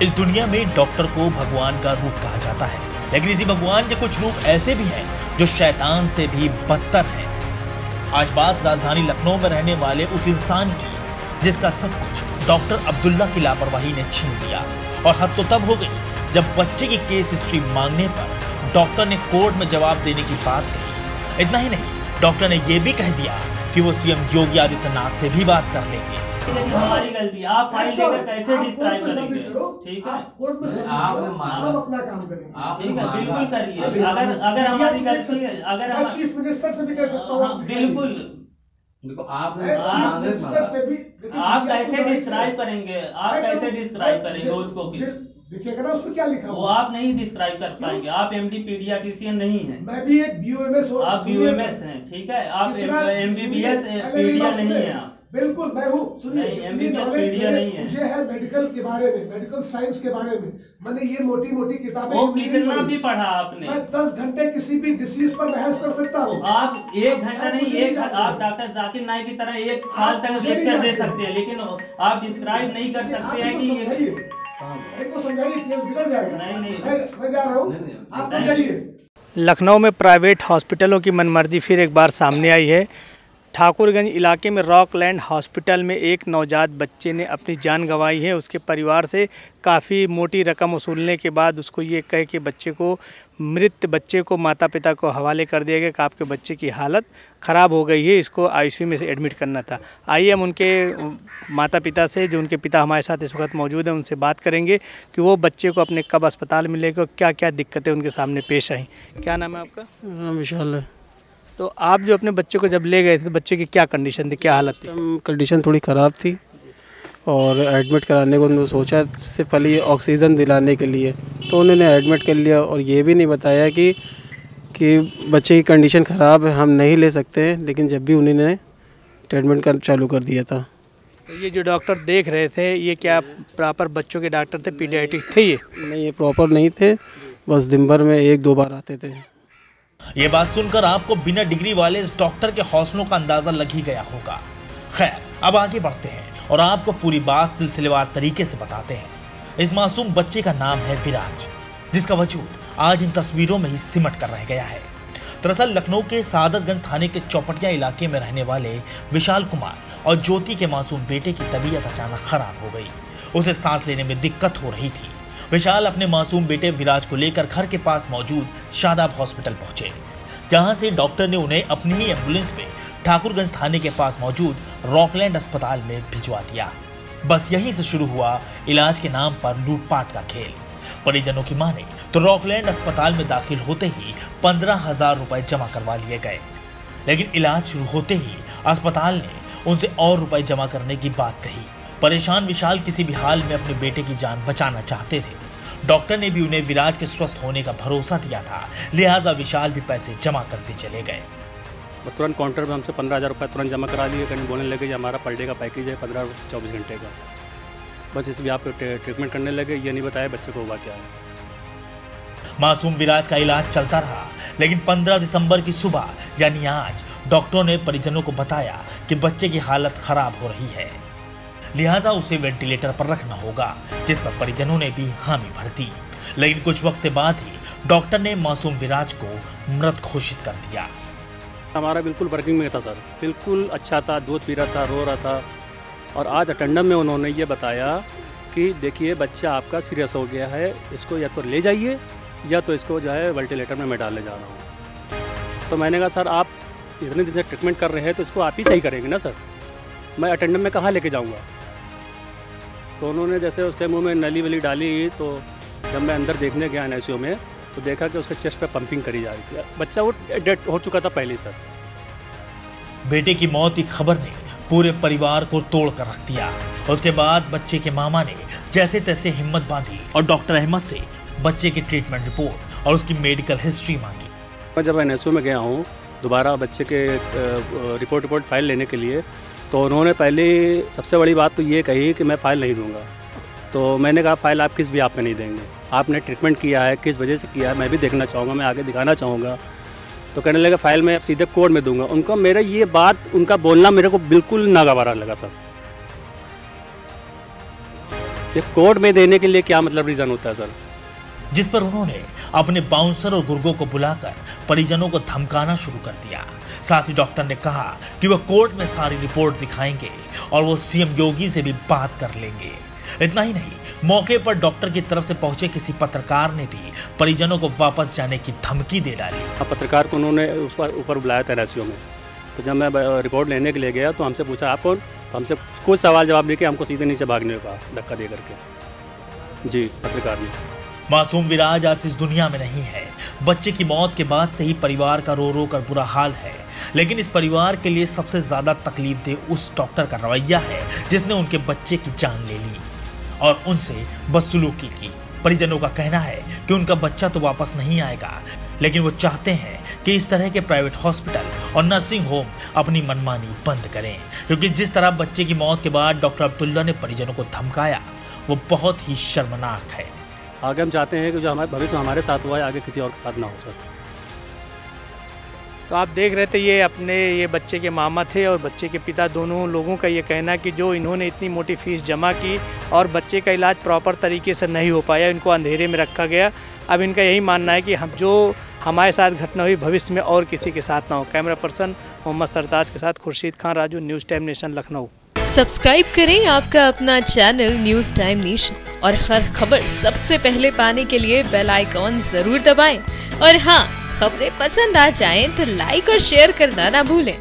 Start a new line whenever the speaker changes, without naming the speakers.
इस दुनिया में डॉक्टर को भगवान का रूप कहा जाता है, लेकिन इसी भगवान के कुछ रूप ऐसे भी हैं जो शैतान से भी बदतर हैं। आज बात राजधानी लखनऊ में रहने वाले उस इंसान की जिसका सब कुछ डॉक्टर अब्दुल्ला की लापरवाही ने छीन लिया। और हद तो तब हो गई जब बच्चे की केस हिस्ट्री मांगने पर डॉक्टर ने कोर्ट में जवाब देने की बात कही। इतना ही नहीं, डॉक्टर ने यह भी कह दिया कि वो सीएम योगी आदित्यनाथ से भी बात कर लेंगे।
हमारी गलती, आप फाइल लेकर कैसे डिस्क्राइब करेंगे? ठीक है,
आप अपना काम करेंगे।
ठीक है, बिल्कुल करिए। अगर हमारी गलती है, अगर हम
चीफ मिनिस्टर से भी कह सकता हूँ,
बिल्कुल।
देखो
आप कैसे डिस्क्राइब करेंगे? आप कैसे डिस्क्राइब करेंगे उसको?
देखिएगा ना उसमें क्या लिखा
वो आप नहीं डिस्क्राइब कर पाएंगे। आप एमडी पीडियाट्रिशियन नहीं हैं।
मैं भी एक बीओएमएस हूँ।
आप बीओएमएस हैं, ठीक है। आप एमबीबीएस पीडिया नहीं है। आप
बिल्कुल मैं हूँ। सुनिए, मुझे है मेडिकल के बारे में, मेडिकल साइंस के बारे में। मैंने ये मोटी मोटी किताबें
कितना भी पढ़ा आपने।
मैं 10 घंटे किसी भी डिसीज पर बहस कर सकता हूँ।
आप 1 घंटा नहीं, आप डॉक्टर जाकिर नाइक की तरह 1 साल तक लेक्चर दे सकते हैं, लेकिन आप डिस्क्राइब नहीं कर सकते हैं कि
मैं जा रहा हूँ, आप जाइए।
लखनऊ में प्राइवेट हॉस्पिटलों की मनमर्जी फिर एक बार सामने आई है। ठाकुरगंज इलाके में रॉकलैंड हॉस्पिटल में एक नवजात बच्चे ने अपनी जान गंवाई है। उसके परिवार से काफ़ी मोटी रकम वसूलने के बाद उसको ये कहे कि मृत बच्चे को माता पिता को हवाले कर दिया गया कि आपके बच्चे की हालत ख़राब हो गई है, इसको आईसीयू में से एडमिट करना था। आइए हम उनके माता पिता से, जो उनके पिता हमारे साथ इस वक्त मौजूद हैं, उनसे बात करेंगे कि वो बच्चे को अपने कब अस्पताल में लेकर क्या क्या दिक्कतें उनके सामने पेश आई। क्या नाम है आपका?
विशाल है।
तो आप जो अपने बच्चे को जब ले गए थे तो बच्चे की क्या कंडीशन थी, क्या हालत थी?
कंडीशन थोड़ी ख़राब थी और एडमिट कराने को उन्होंने सोचा सिर्फ खाली ऑक्सीजन दिलाने के लिए, तो उन्होंने एडमिट कर लिया और ये भी नहीं बताया कि बच्चे की कंडीशन ख़राब है, हम नहीं ले सकते हैं। लेकिन जब भी उन्होंने ट्रीटमेंट चालू कर दिया था।
तो ये जो डॉक्टर देख रहे थे ये क्या प्रॉपर बच्चों के डॉक्टर थे, पीडियाट्रिक थे? ये
नहीं, ये प्रॉपर नहीं थे, बस दिन भर में 1-2 बार आते थे।
ये बात सुनकर आपको बिना डिग्री वाले इस डॉक्टर के हौसलों का अंदाजा लग ही गया होगा। खैर, अब आगे बढ़ते हैं और आपको पूरी बात सिलसिलेवार तरीके से बताते हैं। इस मासूम बच्चे का नाम है विराज, जिसका वजूद आज इन तस्वीरों में ही सिमट कर रह गया है। दरअसल लखनऊ के सादतगंज थाने के चौपटिया इलाके में रहने वाले विशाल कुमार और ज्योति के मासूम बेटे की तबीयत अचानक खराब हो गई। उसे सांस लेने में दिक्कत हो रही थी। विशाल अपने मासूम बेटे विराज को लेकर घर के पास मौजूद शादाब हॉस्पिटल पहुंचे, जहां से डॉक्टर ने उन्हें अपनी ही एम्बुलेंस में ठाकुरगंज थाने के पास मौजूद रॉकलैंड अस्पताल में भिजवा दिया। बस यहीं से शुरू हुआ इलाज के नाम पर लूटपाट का खेल। परिजनों की माने तो रॉकलैंड अस्पताल में दाखिल होते ही 15,000 रुपए जमा करवा लिए गए, लेकिन इलाज शुरू होते ही अस्पताल ने उनसे और रुपए जमा करने की बात कही। परेशान विशाल किसी भी हाल में अपने बेटे की जान बचाना चाहते थे। डॉक्टर ने भी उन्हें विराज के स्वस्थ होने का भरोसा दिया था, लिहाजा विशाल भी पैसे जमा करते चले गए।
तुरंत काउंटर में हमसे 15,000 रुपये तुरंत जमा करा लिए। कहीं बोलने लगे हमारा पर डे का पैकेज है 15-24 घंटे का, बस इस भी आप ट्रीटमेंट करने लगे। ये नहीं बताया बच्चे को हुआ क्या है।
मासूम विराज का इलाज चलता रहा, लेकिन 15 दिसंबर की सुबह यानी आज डॉक्टरों ने परिजनों को बताया कि बच्चे की हालत खराब हो रही है, लिहाजा उसे वेंटिलेटर पर रखना होगा, जिस पर परिजनों ने भी हामी भर दी। लेकिन कुछ वक्त बाद ही डॉक्टर ने मासूम विराज को मृत घोषित कर दिया।
हमारा बिल्कुल वर्किंग में था सर, बिल्कुल अच्छा था, दूध पी रहा था, रो रहा था। और आज अटेंडम में उन्होंने ये बताया कि देखिए बच्चा आपका सीरियस हो गया है, इसको या तो ले जाइए या तो इसको जो है वेंटिलेटर में मैं डालने जा रहा हूँ। तो मैंने कहा सर आप इतने दिन से ट्रीटमेंट कर रहे हैं तो इसको आप ही सही करेंगे ना सर, मैं अटेंडम में कहाँ लेके जाऊँगा। तो उन्होंने जैसे उसके मुंह में नली वली डाली, तो जब मैं अंदर देखने गया एनआईसीयू में तो देखा कि उसके चेस्ट पे पंपिंग करी जा रही थी। बच्चा वो डेड हो चुका था पहले सर।
बेटे की मौत की खबर ने पूरे परिवार को तोड़ कर रख दिया। उसके बाद बच्चे के मामा ने जैसे तैसे हिम्मत बांधी और डॉक्टर अहमद से बच्चे की ट्रीटमेंट रिपोर्ट और उसकी मेडिकल हिस्ट्री मांगी।
मैं जब एनआईसीयू में गया हूँ दोबारा बच्चे के रिपोर्ट फाइल लेने के लिए, तो उन्होंने पहले सबसे बड़ी बात तो ये कही कि मैं फ़ाइल नहीं दूंगा। तो मैंने कहा फ़ाइल आप किस भी आप पे नहीं देंगे, आपने ट्रीटमेंट किया है, किस वजह से किया है, मैं भी देखना चाहूँगा, मैं आगे दिखाना चाहूँगा। तो कहने लगा फ़ाइल मैं सीधे कोर्ट में दूंगा। उनका मेरा ये बात, उनका बोलना मेरे को बिल्कुल नागवारा लगा सर। ये कोर्ट में देने के लिए क्या मतलब रीज़न होता है सर?
जिस पर उन्होंने अपने बाउंसर और गुर्गों को बुलाकर परिजनों को धमकाना शुरू कर दिया। साथ ही डॉक्टर ने कहा कि वह कोर्ट में सारी रिपोर्ट दिखाएंगे और वो सीएम योगी से भी बात कर लेंगे। इतना ही नहीं, मौके पर डॉक्टर की तरफ से पहुंचे किसी पत्रकार ने भी परिजनों को वापस जाने की धमकी दे डाली।
पत्रकार को उन्होंने उस पर ऊपर बुलाया था रेस्क्यू में, तो जब मैं रिपोर्ट लेने के लिए गया तो हमसे पूछा आप कौन, तो हमसे कुछ सवाल जवाब देके हमको सीधे नीचे भागने का धक्का दे करके। जी, पत्रकार ने।
मासूम विराज आज इस दुनिया में नहीं है। बच्चे की मौत के बाद से ही परिवार का रो रो कर बुरा हाल है, लेकिन इस परिवार के लिए सबसे ज्यादा तकलीफ दे उस डॉक्टर का रवैया है जिसने उनके बच्चे की जान ले ली और उनसे बदसलूकी की। परिजनों का कहना है कि उनका बच्चा तो वापस नहीं आएगा, लेकिन वो चाहते हैं कि इस तरह के प्राइवेट हॉस्पिटल और नर्सिंग होम अपनी मनमानी बंद करें, क्योंकि जिस तरह बच्चे की मौत के बाद डॉक्टर अब्दुल्ला ने परिजनों को धमकाया वो बहुत ही शर्मनाक है।
आगे हम चाहते हैं कि जो हमारे भविष्य में हमारे साथ हुआ है आगे किसी और के साथ ना हो सके।
तो आप देख रहे थे ये बच्चे के मामा थे और बच्चे के पिता, दोनों लोगों का ये कहना कि जो इन्होंने इतनी मोटी फीस जमा की और बच्चे का इलाज प्रॉपर तरीके से नहीं हो पाया, इनको अंधेरे में रखा गया। अब इनका यही मानना है कि हम जो हमारे साथ घटना हुई भविष्य में और किसी के साथ ना हो। कैमरा पर्सन मोहम्मद सरताज के साथ Khurshid Khan Raju, news time nation, Lucknow.
Subscribe करें आपका अपना चैनल न्यूज़ टाइम नेशन और हर खबर सबसे पहले पाने के लिए बेल आइकॉन जरूर दबाएं। और हाँ, खबरें पसंद आ जाएं तो लाइक और शेयर करना ना भूलें।